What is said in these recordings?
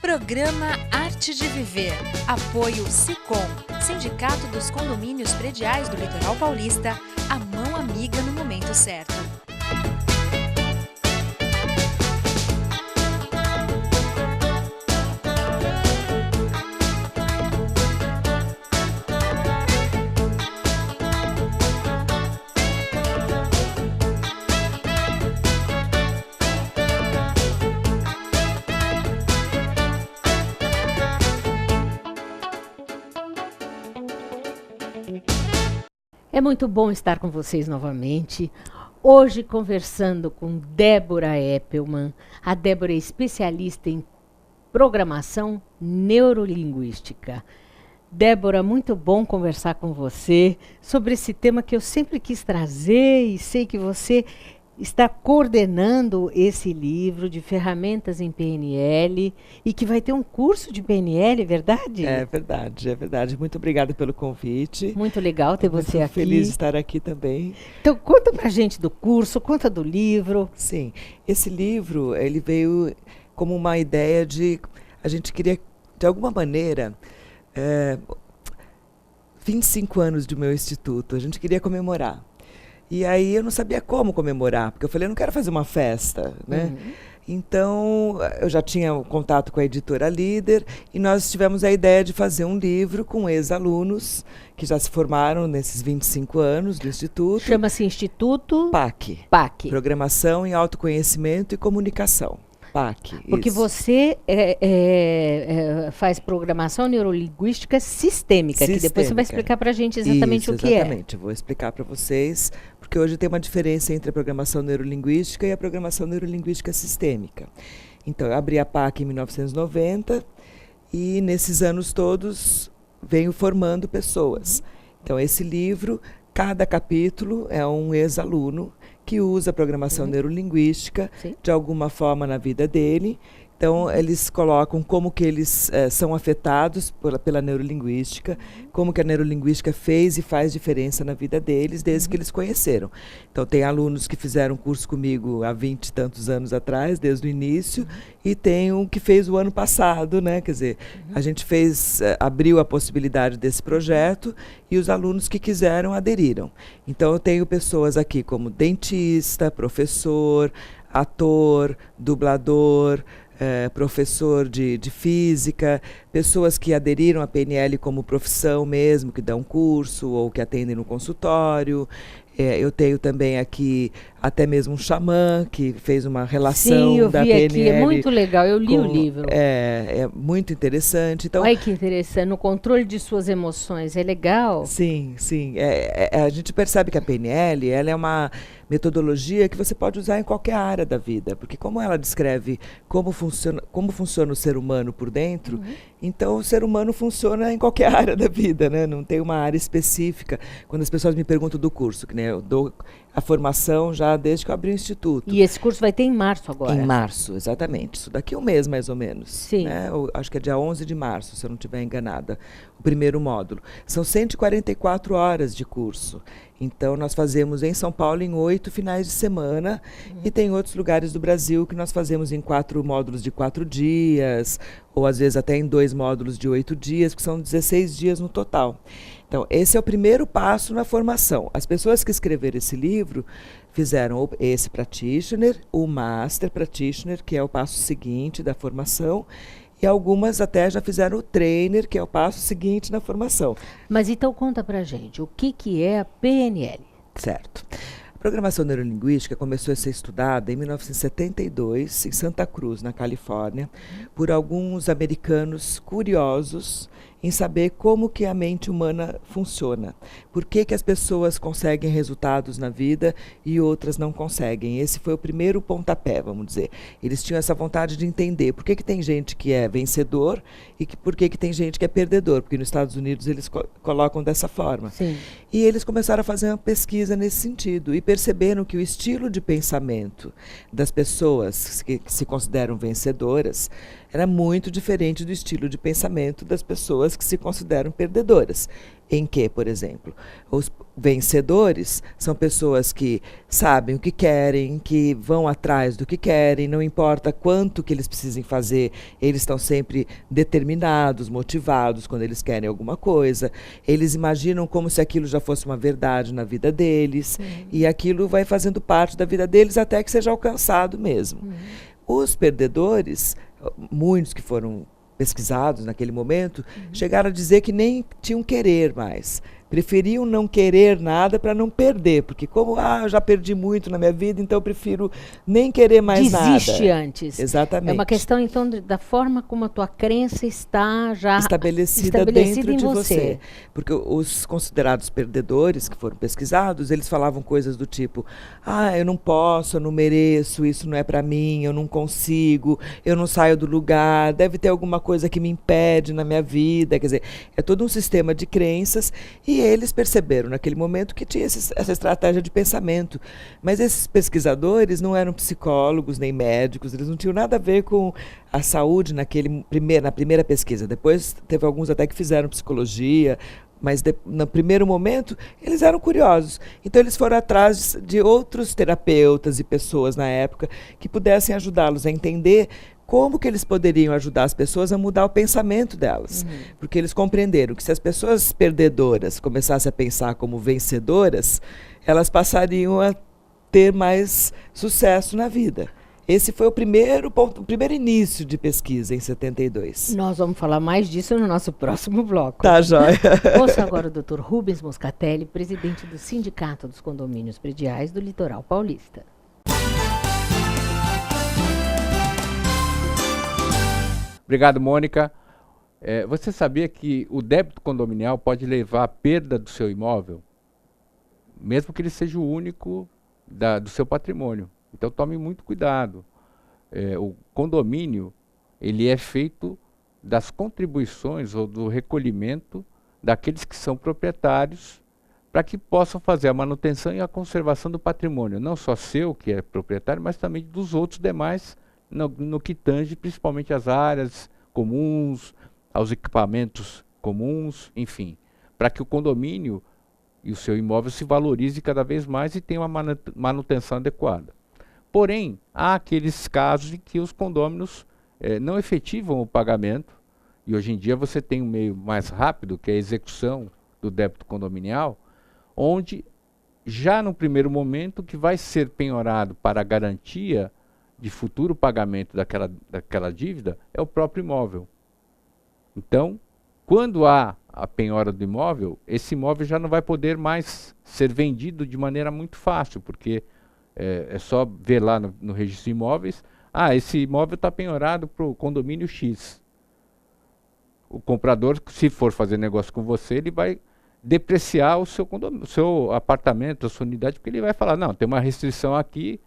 Programa Arte de Viver. Apoio Sicom, Sindicato dos Condomínios Prediais do Litoral Paulista, a mão amiga no momento certo. É muito bom estar com vocês novamente. Hoje conversando com Débora Eppelman. A Débora é especialista em programação neurolinguística. Débora, muito bom conversar com você sobre esse tema que eu sempre quis trazer e sei que você está coordenando esse livro de ferramentas em PNL e que vai ter um curso de PNL, é verdade? É verdade, é verdade. Muito obrigada pelo convite. Muito legal ter você aqui. Feliz de estar aqui também. Então, conta pra gente do curso, conta do livro. Sim, esse livro, ele veio como uma ideia de... A gente queria, de alguma maneira, 25 anos do meu instituto, a gente queria comemorar. E aí eu não sabia como comemorar, porque eu falei, eu não quero fazer uma festa, né? Então, eu já tinha um contato com a editora Líder e nós tivemos a ideia de fazer um livro com ex-alunos que já se formaram nesses 25 anos do Instituto. Chama-se Instituto PAC. PAC. Programação em Autoconhecimento e Comunicação. PAC. Porque isso. você faz programação neurolinguística sistêmica, que depois você vai explicar para a gente exatamente isso, o que é. Exatamente, eu vou explicar para vocês, porque hoje tem uma diferença entre a programação neurolinguística e a programação neurolinguística sistêmica. Então, eu abri a PAC em 1990 e nesses anos todos venho formando pessoas. Então, esse livro, cada capítulo é um ex-aluno que usa a programação neurolinguística de alguma forma na vida dele. Então, eles colocam como que eles são afetados pela neurolinguística, como que a neurolinguística fez e faz diferença na vida deles desde que eles conheceram. Então, tem alunos que fizeram curso comigo há 20 e tantos anos atrás, desde o início, e tem um que fez o ano passado, né? Quer dizer, a gente abriu a possibilidade desse projeto e os alunos que quiseram aderiram. Então, eu tenho pessoas aqui como dentista, professor, ator, dublador, professor de física, pessoas que aderiram à PNL como profissão mesmo, que dão curso ou que atendem no consultório. Eu tenho também aqui até mesmo um xamã que fez uma relação da PNL. Sim, eu vi aqui, é muito legal, eu li o livro. É muito interessante. Então, olha que interessante, no controle de suas emoções, é legal? Sim, sim. A gente percebe que a PNL ela é uma metodologia que você pode usar em qualquer área da vida, porque como ela descreve como funciona o ser humano por dentro, então o ser humano funciona em qualquer área da vida, né? Não tem uma área específica. Quando as pessoas me perguntam do curso, que eu dou a formação já desde que eu abri o Instituto. E esse curso vai ter em março agora? Em março, exatamente. Isso daqui um mês, mais ou menos. Sim. Né? Acho que é dia 11 de março, se eu não estiver enganada, o primeiro módulo. São 144 horas de curso. Então, nós fazemos em São Paulo em 8 finais de semana e tem outros lugares do Brasil que nós fazemos em 4 módulos de 4 dias, ou às vezes até em 2 módulos de 8 dias, que são 16 dias no total. Então, esse é o primeiro passo na formação. As pessoas que escreveram esse livro fizeram esse practitioner, o master practitioner, que é o passo seguinte da formação, e algumas até já fizeram o trainer, que é o passo seguinte na formação. Mas então conta pra gente, o que é a PNL? Certo. A programação neurolinguística começou a ser estudada em 1972, em Santa Cruz, na Califórnia, por alguns americanos curiosos em saber como que a mente humana funciona. Por que as pessoas conseguem resultados na vida e outras não conseguem. Esse foi o primeiro pontapé, vamos dizer. Eles tinham essa vontade de entender por que tem gente que é vencedor e por que tem gente que é perdedor, porque nos Estados Unidos eles colocam dessa forma. Sim. E eles começaram a fazer uma pesquisa nesse sentido e perceberam que o estilo de pensamento das pessoas que se consideram vencedoras era muito diferente do estilo de pensamento das pessoas que se consideram perdedoras. Em que, por exemplo, os vencedores são pessoas que sabem o que querem, que vão atrás do que querem, não importa quanto que eles precisem fazer, eles estão sempre determinados, motivados quando eles querem alguma coisa. Eles imaginam como se aquilo já fosse uma verdade na vida deles, e aquilo vai fazendo parte da vida deles até que seja alcançado mesmo. Os perdedores, muitos que foram pesquisados naquele momento, chegaram a dizer que nem tinham querer mais. Preferiam não querer nada para não perder, porque como eu já perdi muito na minha vida, então eu prefiro nem querer mais nada. Desiste antes. Exatamente. É uma questão, então, da forma como a tua crença está já estabelecida dentro de você. Porque os considerados perdedores que foram pesquisados, eles falavam coisas do tipo: eu não posso, eu não mereço, isso não é para mim, eu não consigo, eu não saio do lugar, deve ter alguma coisa que me impede na minha vida. Quer dizer, é todo um sistema de crenças, e eles perceberam naquele momento que tinha essa estratégia de pensamento. Mas esses pesquisadores não eram psicólogos nem médicos, eles não tinham nada a ver com a saúde na primeira pesquisa. Depois teve alguns até que fizeram psicologia, mas no primeiro momento eles eram curiosos. Então eles foram atrás de outros terapeutas e pessoas na época que pudessem ajudá-los a entender como que eles poderiam ajudar as pessoas a mudar o pensamento delas. Porque eles compreenderam que se as pessoas perdedoras começassem a pensar como vencedoras, elas passariam a ter mais sucesso na vida. Esse foi o primeiro início de pesquisa, em 72. Nós vamos falar mais disso no nosso próximo bloco. Tá, joia. Ouça agora o Dr. Rubens Moscatelli, presidente do Sindicato dos Condomínios Prediais do Litoral Paulista. Obrigado, Mônica. Você sabia que o débito condominial pode levar à perda do seu imóvel, mesmo que ele seja o único do seu patrimônio? Então tome muito cuidado. O condomínio, ele é feito das contribuições ou do recolhimento daqueles que são proprietários, para que possam fazer a manutenção e a conservação do patrimônio, não só seu, que é proprietário, mas também dos outros demais, no que tange principalmente as áreas comuns, aos equipamentos comuns, enfim, para que o condomínio e o seu imóvel se valorize cada vez mais e tenha uma manutenção adequada. Porém, há aqueles casos em que os condôminos não efetivam o pagamento, e hoje em dia você tem um meio mais rápido, que é a execução do débito condominial, onde já no primeiro momento que vai ser penhorado para a garantia de futuro pagamento daquela dívida é o próprio imóvel. Então, quando há a penhora do imóvel, esse imóvel já não vai poder mais ser vendido de maneira muito fácil, porque é só ver lá no registro de imóveis, esse imóvel está penhorado para o condomínio X. O comprador, se for fazer negócio com você, ele vai depreciar o seu apartamento, a sua unidade, porque ele vai falar: não, tem uma restrição aqui,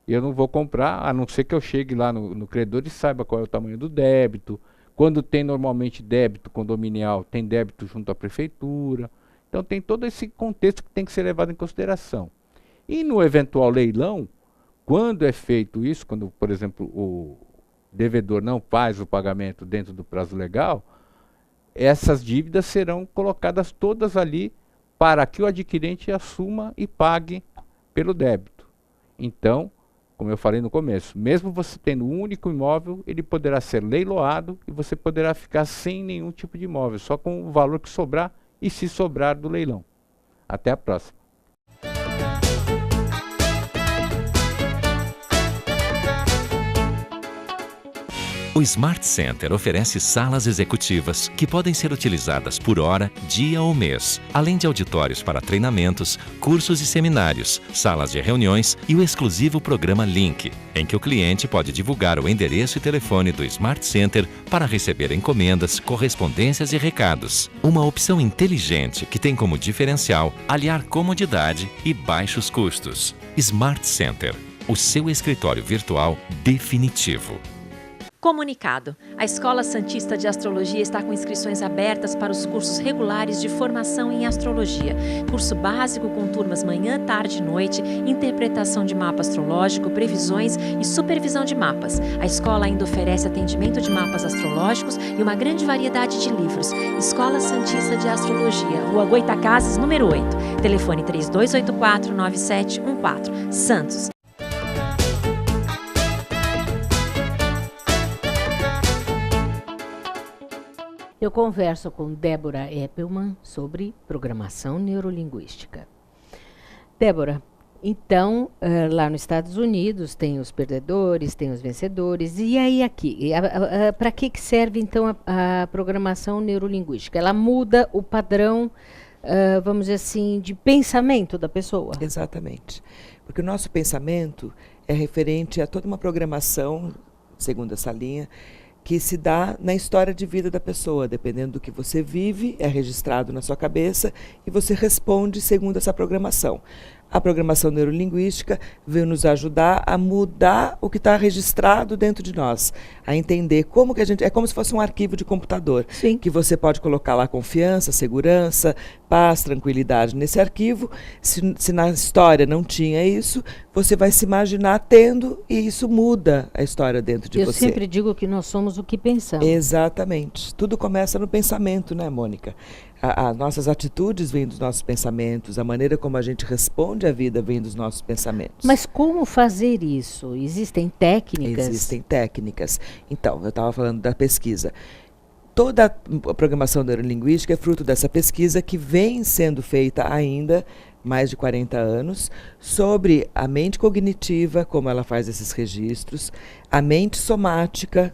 eu não vou comprar, a não ser que eu chegue lá no credor e saiba qual é o tamanho do débito. Quando tem normalmente débito condominial, tem débito junto à prefeitura. Então tem todo esse contexto que tem que ser levado em consideração. E no eventual leilão, quando é feito isso, quando, por exemplo, o devedor não faz o pagamento dentro do prazo legal, essas dívidas serão colocadas todas ali para que o adquirente assuma e pague pelo débito. Então, como eu falei no começo, mesmo você tendo um único imóvel, ele poderá ser leiloado e você poderá ficar sem nenhum tipo de imóvel, só com o valor que sobrar e se sobrar do leilão. Até a próxima. O Smart Center oferece salas executivas que podem ser utilizadas por hora, dia ou mês, além de auditórios para treinamentos, cursos e seminários, salas de reuniões e o exclusivo programa Link, em que o cliente pode divulgar o endereço e telefone do Smart Center para receber encomendas, correspondências e recados. Uma opção inteligente que tem como diferencial aliar comodidade e baixos custos. Smart Center, o seu escritório virtual definitivo. Comunicado. A Escola Santista de Astrologia está com inscrições abertas para os cursos regulares de formação em astrologia. Curso básico com turmas manhã, tarde e noite, interpretação de mapa astrológico, previsões e supervisão de mapas. A escola ainda oferece atendimento de mapas astrológicos e uma grande variedade de livros. Escola Santista de Astrologia, Rua Goitacazes, número 8. Telefone 3284-9714. Santos. Eu converso com Débora Eppelman sobre programação neurolinguística. Débora, então, lá nos Estados Unidos tem os perdedores, tem os vencedores, e aí aqui, para que serve então a programação neurolinguística? Ela muda o padrão, vamos dizer assim, de pensamento da pessoa? Exatamente, porque o nosso pensamento é referente a toda uma programação, segundo essa linha, que se dá na história de vida da pessoa. Dependendo do que você vive, é registrado na sua cabeça e você responde segundo essa programação. A programação neurolinguística veio nos ajudar a mudar o que está registrado dentro de nós, a entender como que a gente... É como se fosse um arquivo de computador, Sim. que você pode colocar lá confiança, segurança, paz, tranquilidade nesse arquivo. Se na história não tinha isso, você vai se imaginar tendo, e isso muda a história dentro de você. Eu sempre digo que nós somos o que pensamos. Exatamente. Tudo começa no pensamento, né, Mônica? As nossas atitudes vêm dos nossos pensamentos, a maneira como a gente responde à vida vem dos nossos pensamentos. Mas como fazer isso? Existem técnicas? Existem técnicas. Então, eu estava falando da pesquisa. Toda a programação neurolinguística é fruto dessa pesquisa que vem sendo feita ainda mais de 40 anos, sobre a mente cognitiva, como ela faz esses registros, a mente somática,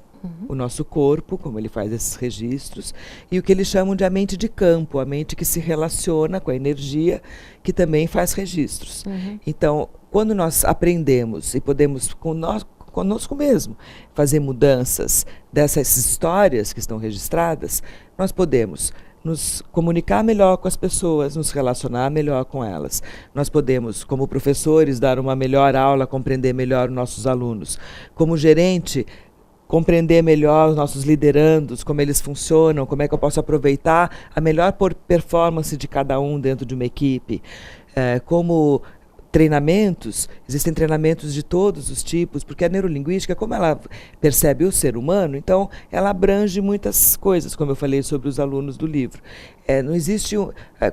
o nosso corpo, como ele faz esses registros, e o que eles chamam de a mente de campo, a mente que se relaciona com a energia, que também faz registros. Então, quando nós aprendemos e podemos, conosco mesmo, fazer mudanças dessas histórias que estão registradas, nós podemos nos comunicar melhor com as pessoas, nos relacionar melhor com elas. Nós podemos, como professores, dar uma melhor aula, compreender melhor os nossos alunos. Como gerente, compreender melhor os nossos liderandos, como eles funcionam, como é que eu posso aproveitar a melhor performance de cada um dentro de uma equipe. Como treinamentos, existem treinamentos de todos os tipos, porque a neurolinguística, como ela percebe o ser humano, então ela abrange muitas coisas, como eu falei sobre os alunos do livro. Não existe,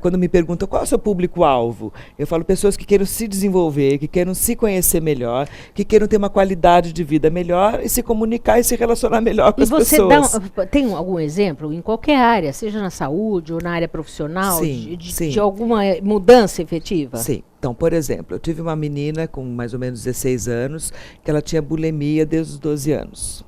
quando me perguntam qual é o seu público-alvo, eu falo pessoas que queiram se desenvolver, que queiram se conhecer melhor, que queiram ter uma qualidade de vida melhor e se comunicar e se relacionar melhor com as pessoas. Tem algum exemplo, em qualquer área, seja na saúde ou na área profissional, Sim, de alguma mudança efetiva? Sim. Então, por exemplo, eu tive uma menina com mais ou menos 16 anos, que ela tinha bulimia desde os 12 anos.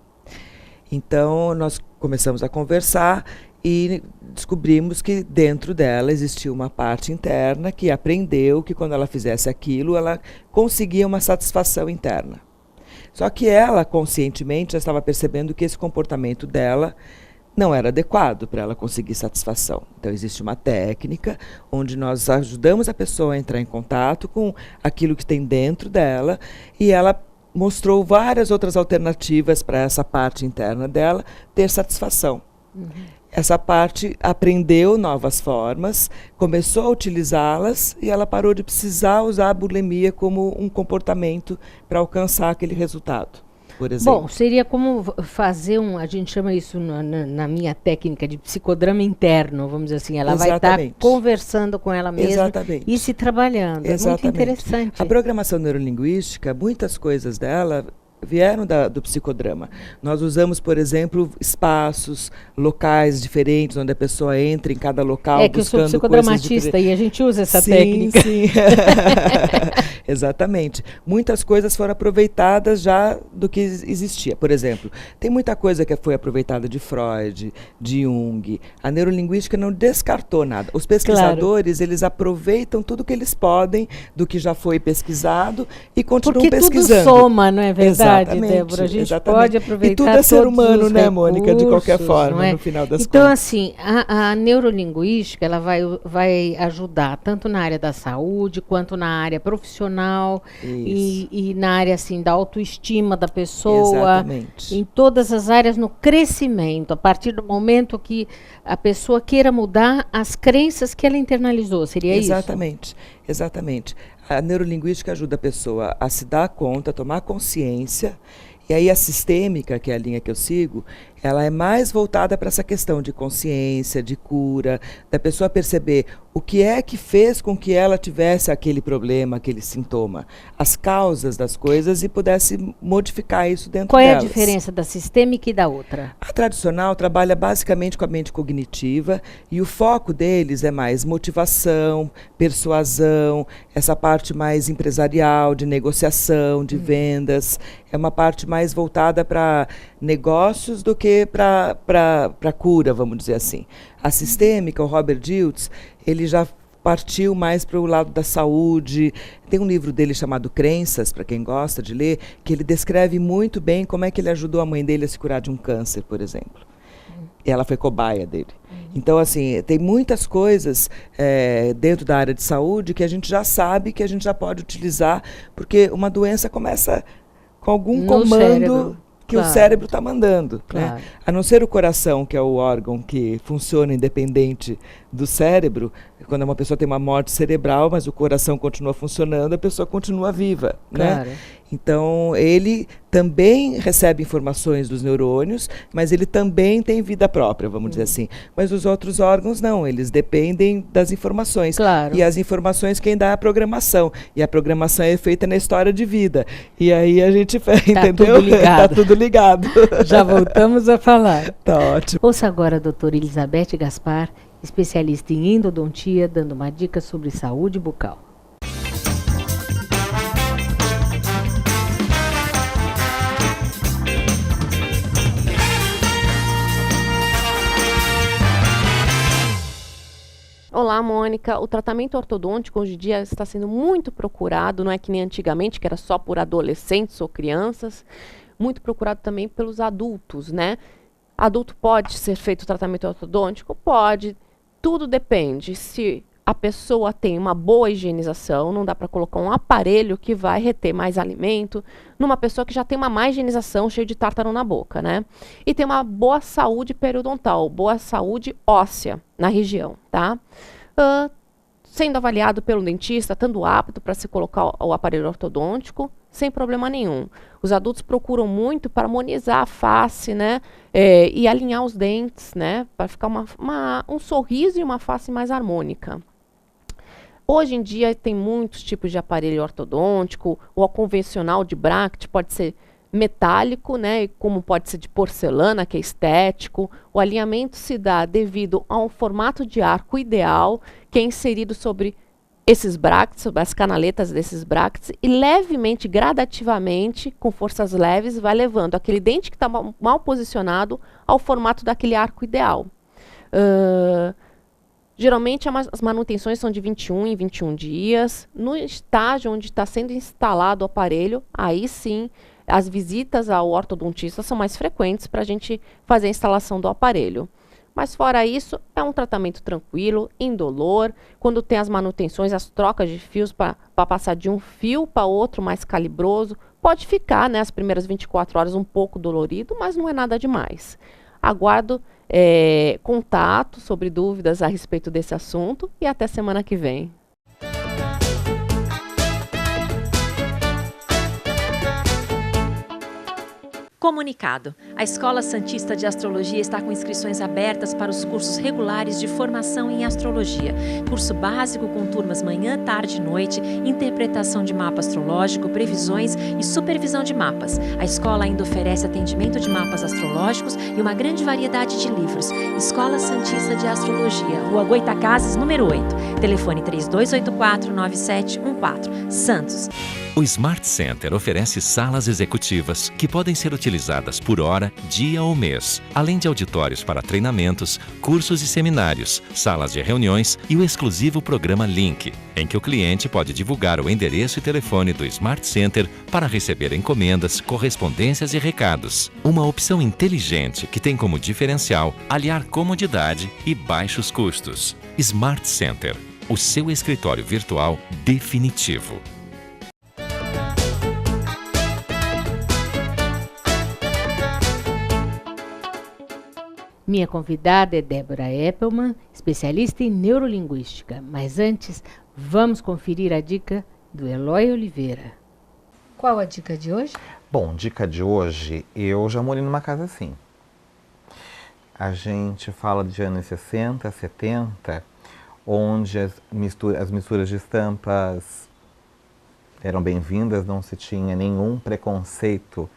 Então, nós começamos a conversar e descobrimos que dentro dela existia uma parte interna que aprendeu que quando ela fizesse aquilo, ela conseguia uma satisfação interna. Só que ela, conscientemente, já estava percebendo que esse comportamento dela não era adequado para ela conseguir satisfação. Então, existe uma técnica onde nós ajudamos a pessoa a entrar em contato com aquilo que tem dentro dela, e ela mostrou várias outras alternativas para essa parte interna dela ter satisfação. Essa parte aprendeu novas formas, começou a utilizá-las e ela parou de precisar usar a bulimia como um comportamento para alcançar aquele resultado, por exemplo. Bom, seria como fazer a gente chama isso na minha técnica de psicodrama interno, vamos dizer assim, ela vai estar conversando com ela mesma e se trabalhando. É muito interessante. A programação neurolinguística, muitas coisas dela vieram do psicodrama. Nós usamos, por exemplo, espaços, locais diferentes, onde a pessoa entra em cada local buscando coisas diferentes. É que eu sou psicodramatista e a gente usa essa técnica. Sim. Exatamente. Muitas coisas foram aproveitadas já do que existia. Por exemplo, tem muita coisa que foi aproveitada de Freud, de Jung. A neurolinguística não descartou nada. Os pesquisadores, eles aproveitam tudo que eles podem do que já foi pesquisado e continuam pesquisando. Porque tudo soma, não é verdade? verdade, Exatamente, Débora. A gente exatamente. pode aproveitar E tudo é ser todos humano, os né, Mônica? De qualquer recursos, forma, não é? no final das Então, contas. assim, a neurolinguística ela vai ajudar tanto na área da saúde quanto na área profissional e na área assim da autoestima da pessoa, Exatamente. em todas as áreas no crescimento, a partir do momento que a pessoa queira mudar as crenças que ela internalizou, seria isso? Exatamente. A neurolinguística ajuda a pessoa a se dar conta, a tomar consciência. E aí a sistêmica, que é a linha que eu sigo, ela é mais voltada para essa questão de consciência, de cura, da pessoa perceber o que é que fez com que ela tivesse aquele problema, aquele sintoma, as causas das coisas e pudesse modificar isso dentro Qual delas. é a diferença da sistêmica e da outra? A tradicional trabalha basicamente com a mente cognitiva e o foco deles é mais motivação, persuasão, essa parte mais empresarial, de negociação, de vendas. É uma parte mais voltada para negócios do que para cura, vamos dizer assim. A sistêmica, o Robert Dilts, ele já partiu mais para o lado da saúde. Tem um livro dele chamado Crenças, para quem gosta de ler, que ele descreve muito bem como é que ele ajudou a mãe dele a se curar de um câncer, por exemplo. Ela foi cobaia dele. Então, assim, tem muitas coisas dentro da área de saúde que a gente já sabe, que a gente já pode utilizar, porque uma doença começa com algum No comando cérebro. que Claro. o cérebro está mandando. Claro. Né? A não ser o coração, que é o órgão que funciona independente do cérebro, quando uma pessoa tem uma morte cerebral, mas o coração continua funcionando, a pessoa continua viva. Claro. Né? Então, ele também recebe informações dos neurônios, mas ele também tem vida própria, vamos dizer assim. Mas os outros órgãos não, eles dependem das informações. Claro. E as informações quem dá é a programação. E a programação é feita na história de vida. E aí a gente, entendeu? tudo ligado. Tá tudo ligado. Já voltamos a falar. Tá ótimo. Ouça agora a doutora Elizabeth Gaspar, especialista em endodontia, dando uma dica sobre saúde bucal. Olá, Mônica. O tratamento ortodôntico hoje em dia está sendo muito procurado, não é que nem antigamente, que era só por adolescentes ou crianças, muito procurado também pelos adultos, né? Adulto pode ser feito tratamento ortodôntico? Pode. Tudo depende. Se a pessoa tem uma boa higienização, não dá para colocar um aparelho que vai reter mais alimento numa pessoa que já tem uma má higienização, cheio de tártaro na boca, né? E tem uma boa saúde periodontal, boa saúde óssea na região, tá? Sendo avaliado pelo dentista, estando apto para se colocar o aparelho ortodôntico, sem problema nenhum. Os adultos procuram muito para harmonizar a face, né? E alinhar os dentes, né? Para ficar um sorriso e uma face mais harmônica. Hoje em dia tem muitos tipos de aparelho ortodôntico. O convencional de bracket pode ser metálico, né? Como pode ser de porcelana, que é estético. O alinhamento se dá devido a um formato de arco ideal, que é inserido sobre esses brackets, sobre as canaletas desses brackets, e levemente, gradativamente, com forças leves, vai levando aquele dente que está mal posicionado ao formato daquele arco ideal. Geralmente as manutenções são de 21 em 21 dias. No estágio onde está sendo instalado o aparelho, aí sim, as visitas ao ortodontista são mais frequentes para a gente fazer a instalação do aparelho. Mas fora isso, é um tratamento tranquilo, indolor. Quando tem as manutenções, as trocas de fios para passar de um fio para outro mais calibroso, pode ficar, né, as primeiras 24 horas um pouco dolorido, mas não é nada demais. Aguardo contato sobre dúvidas a respeito desse assunto e até semana que vem. Comunicado. A Escola Santista de Astrologia está com inscrições abertas para os cursos regulares de formação em astrologia. Curso básico com turmas manhã, tarde e noite, interpretação de mapa astrológico, previsões e supervisão de mapas. A escola ainda oferece atendimento de mapas astrológicos e uma grande variedade de livros. Escola Santista de Astrologia, Rua Goitacazes, número 8. Telefone 3284-9714. Santos. O Smart Center oferece salas executivas que podem ser utilizadas por hora, dia ou mês, além de auditórios para treinamentos, cursos e seminários, salas de reuniões e o exclusivo programa Link, em que o cliente pode divulgar o endereço e telefone do Smart Center para receber encomendas, correspondências e recados. Uma opção inteligente que tem como diferencial aliar comodidade e baixos custos. Smart Center, o seu escritório virtual definitivo. Minha convidada é Débora Eppelman, especialista em neurolinguística. Mas antes, vamos conferir a dica do Eloy Oliveira. Qual a dica de hoje? Bom, dica de hoje, eu já morei numa casa assim. A gente fala de anos 60, 70, onde as misturas de estampas eram bem-vindas, não se tinha nenhum preconceito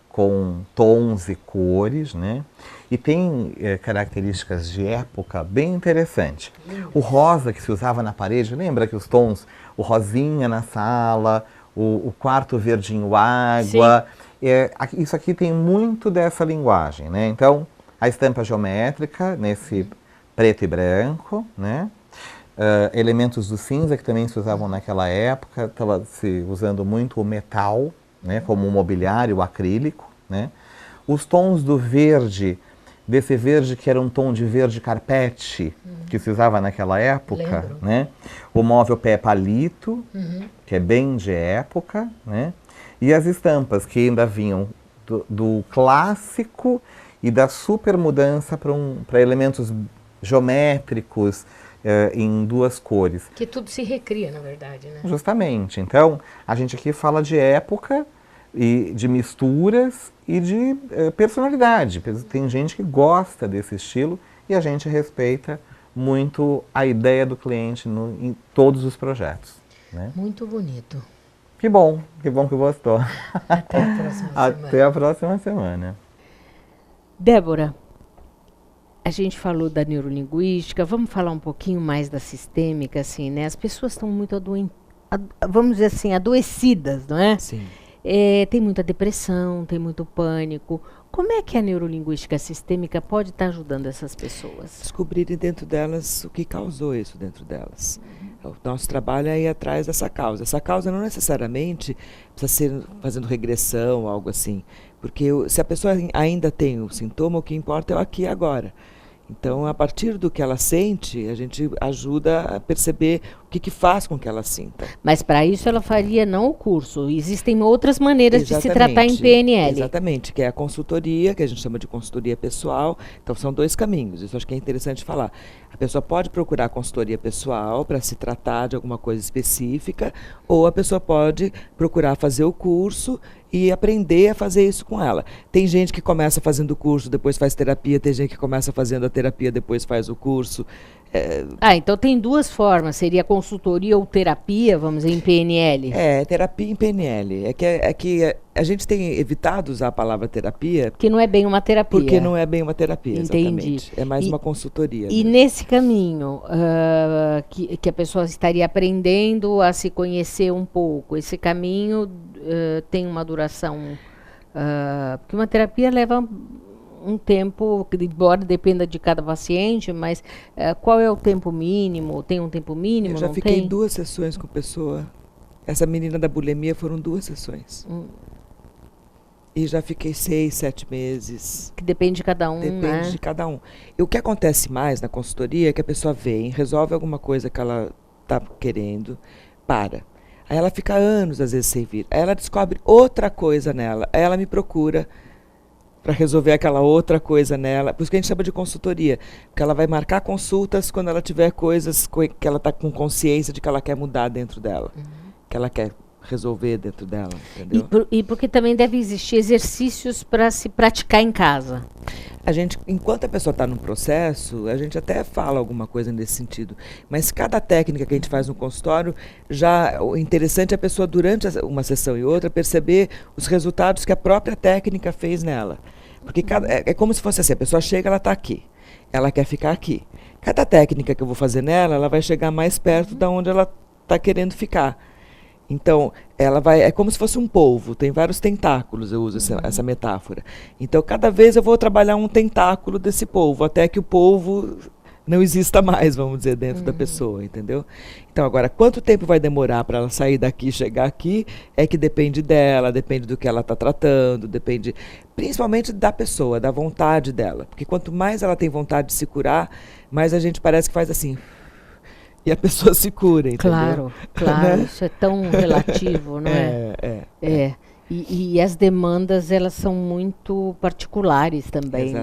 com tons e cores, né? E tem características de época bem interessantes. O rosa que se usava na parede, lembra que os tons, o rosinha na sala, o quarto verdinho água, isso aqui tem muito dessa linguagem, né? Então, a estampa geométrica nesse preto e branco, né? Elementos do cinza que também se usavam naquela época, estava se usando muito o metal, né, como o mobiliário, o acrílico, né? Os tons do verde, desse verde que era um tom de verde carpete, que se usava naquela época, né? O móvel pé palito, que é bem de época, né? E as estampas que ainda vinham do clássico e da super mudança para elementos geométricos em duas cores. Que tudo se recria, na verdade, né? Justamente. Então, a gente aqui fala de época e de misturas e de personalidade. Tem gente que gosta desse estilo e a gente respeita muito a ideia do cliente em todos os projetos, né? Muito bonito. Que bom que gostou. Até a próxima semana. Até a próxima semana. Débora, a gente falou da neurolinguística, vamos falar um pouquinho mais da sistêmica, assim, né? As pessoas estão muito vamos dizer assim, adoecidas, não é? Sim. Tem muita depressão, tem muito pânico. Como é que a neurolinguística sistêmica pode estar ajudando essas pessoas? Descobrirem dentro delas o que causou isso dentro delas. O nosso trabalho é ir atrás dessa causa. Essa causa não necessariamente precisa ser fazendo regressão ou algo assim. Porque se a pessoa ainda tem o sintoma, o que importa é o aqui e agora. Então, a partir do que ela sente, a gente ajuda a perceber o que faz com que ela sinta. Mas para isso ela faria não o curso. Existem outras maneiras de se tratar em PNL. Exatamente, que é a consultoria, que a gente chama de consultoria pessoal. Então, são dois caminhos. Isso acho que é interessante falar. A pessoa pode procurar consultoria pessoal para se tratar de alguma coisa específica, ou a pessoa pode procurar fazer o curso e aprender a fazer isso com ela. Tem gente que começa fazendo o curso, depois faz terapia, tem gente que começa fazendo a terapia, depois faz o curso. Então tem duas formas, seria consultoria ou terapia, vamos dizer, em PNL? Terapia em PNL. É que a gente tem evitado usar a palavra terapia. Que não é bem uma terapia. Porque não é bem uma terapia, Entendi. Exatamente. É mais uma consultoria. E né? nesse caminho, que a pessoa estaria aprendendo a se conhecer um pouco, esse caminho tem uma duração... porque uma terapia leva um tempo, embora dependa de cada paciente, mas qual é o tempo mínimo? Tem um tempo mínimo? Eu já não fiquei tem? 2 sessões com pessoa. Essa menina da bulimia foram 2 sessões. E já fiquei 6, 7 meses. Que depende de cada um, Depende né? de cada um. E o que acontece mais na consultoria é que a pessoa vem, resolve alguma coisa que ela está querendo, para. Aí ela fica anos, às vezes, sem vir. Aí ela descobre outra coisa nela. Aí ela me procura para resolver aquela outra coisa nela. Por isso que a gente chama de consultoria. Porque ela vai marcar consultas quando ela tiver coisas que ela está com consciência de que ela quer mudar dentro dela. Que ela quer resolver dentro dela, entendeu? E porque também deve existir exercícios para se praticar em casa. A gente, enquanto a pessoa está no processo, a gente até fala alguma coisa nesse sentido. Mas cada técnica que a gente faz no consultório, o interessante é a pessoa, durante uma sessão e outra, perceber os resultados que a própria técnica fez nela. Porque é como se fosse assim, a pessoa chega, ela está aqui. Ela quer ficar aqui. Cada técnica que eu vou fazer nela, ela vai chegar mais perto da onde ela está querendo ficar. Então, ela vai, é como se fosse um polvo, tem vários tentáculos, eu uso essa metáfora. Então, cada vez eu vou trabalhar um tentáculo desse polvo, até que o polvo não exista mais, vamos dizer, dentro da pessoa, entendeu? Então, agora, quanto tempo vai demorar para ela sair daqui e chegar aqui, é que depende dela, depende do que ela está tratando, depende principalmente da pessoa, da vontade dela. Porque quanto mais ela tem vontade de se curar, mais a gente parece que faz assim... E a pessoa se cura, entendeu? Claro, isso é tão relativo, não é? E as demandas, elas são muito particulares também,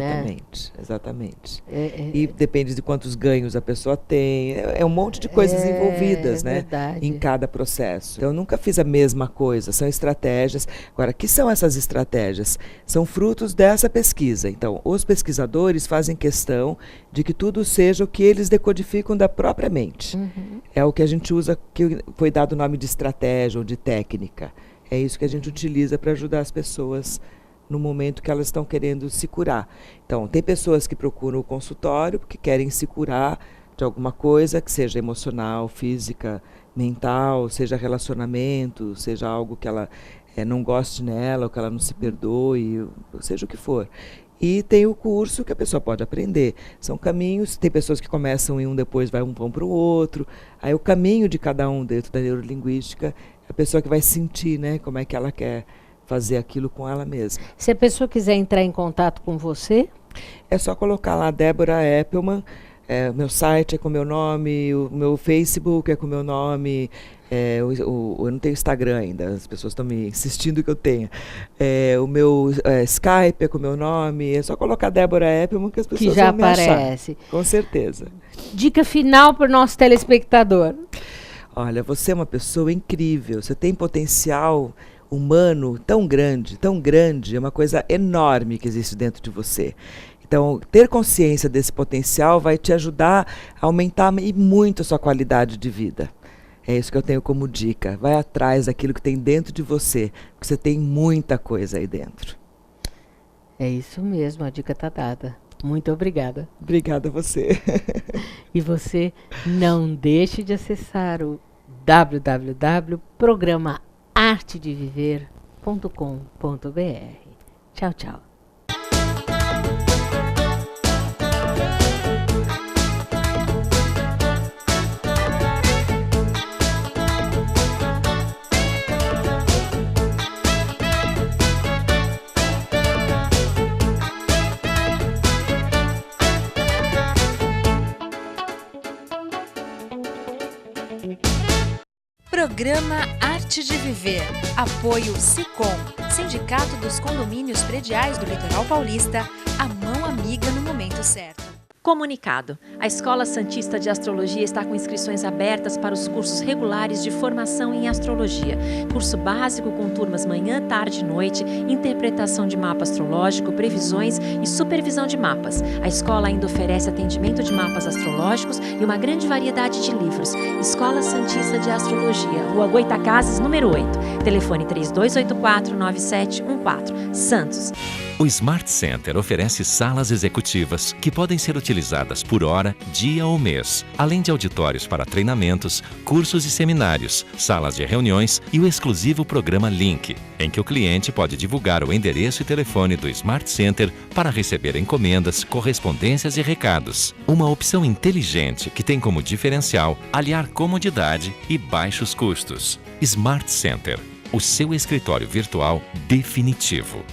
Exatamente. E depende de quantos ganhos a pessoa tem. É um monte de coisas envolvidas, né? Verdade. Em cada processo. Então, eu nunca fiz a mesma coisa. São estratégias. Agora, o que são essas estratégias? São frutos dessa pesquisa. Então, os pesquisadores fazem questão de que tudo seja o que eles decodificam da própria mente. É o que a gente usa, que foi dado o nome de estratégia ou de técnica. É isso que a gente utiliza para ajudar as pessoas no momento que elas estão querendo se curar. Então, tem pessoas que procuram o consultório porque querem se curar de alguma coisa, que seja emocional, física, mental, seja relacionamento, seja algo que ela não goste nela, ou que ela não se perdoe, seja o que for. E tem o curso que a pessoa pode aprender. São caminhos, tem pessoas que começam em um, depois vão para o outro. Aí o caminho de cada um dentro da neurolinguística, a pessoa que vai sentir, né, como é que ela quer fazer aquilo com ela mesma. Se a pessoa quiser entrar em contato com você? É só colocar lá Débora Eppelman, meu site é com o meu nome, o meu Facebook é com o meu nome, eu não tenho Instagram ainda, as pessoas estão me insistindo que eu tenha. O meu Skype é com o meu nome, é só colocar Débora Eppelman que as pessoas vão me aparece. Achar. Com certeza. Dica final para o nosso telespectador. Olha, você é uma pessoa incrível, você tem potencial humano tão grande, é uma coisa enorme que existe dentro de você. Então, ter consciência desse potencial vai te ajudar a aumentar muito a sua qualidade de vida. É isso que eu tenho como dica. Vai atrás daquilo que tem dentro de você, porque você tem muita coisa aí dentro. É isso mesmo, a dica está dada. Muito obrigada. Obrigada a você. E você não deixe de acessar o www.programaartedeviver.com.br. Tchau, tchau. Programa Arte de Viver. Apoio SICOM, Sindicato dos Condomínios Prediais do Litoral Paulista, a mão amiga no momento certo. Comunicado. A Escola Santista de Astrologia está com inscrições abertas para os cursos regulares de formação em astrologia. Curso básico com turmas manhã, tarde e noite, interpretação de mapa astrológico, previsões e supervisão de mapas. A escola ainda oferece atendimento de mapas astrológicos e uma grande variedade de livros. Escola Santista de Astrologia, Rua Goitacazes, número 8. Telefone 3284-9714. Santos. O Smart Center oferece salas executivas que podem ser utilizadas por hora, dia ou mês, além de auditórios para treinamentos, cursos e seminários, salas de reuniões e o exclusivo programa Link, em que o cliente pode divulgar o endereço e telefone do Smart Center para receber encomendas, correspondências e recados. Uma opção inteligente que tem como diferencial aliar comodidade e baixos custos. Smart Center, o seu escritório virtual definitivo.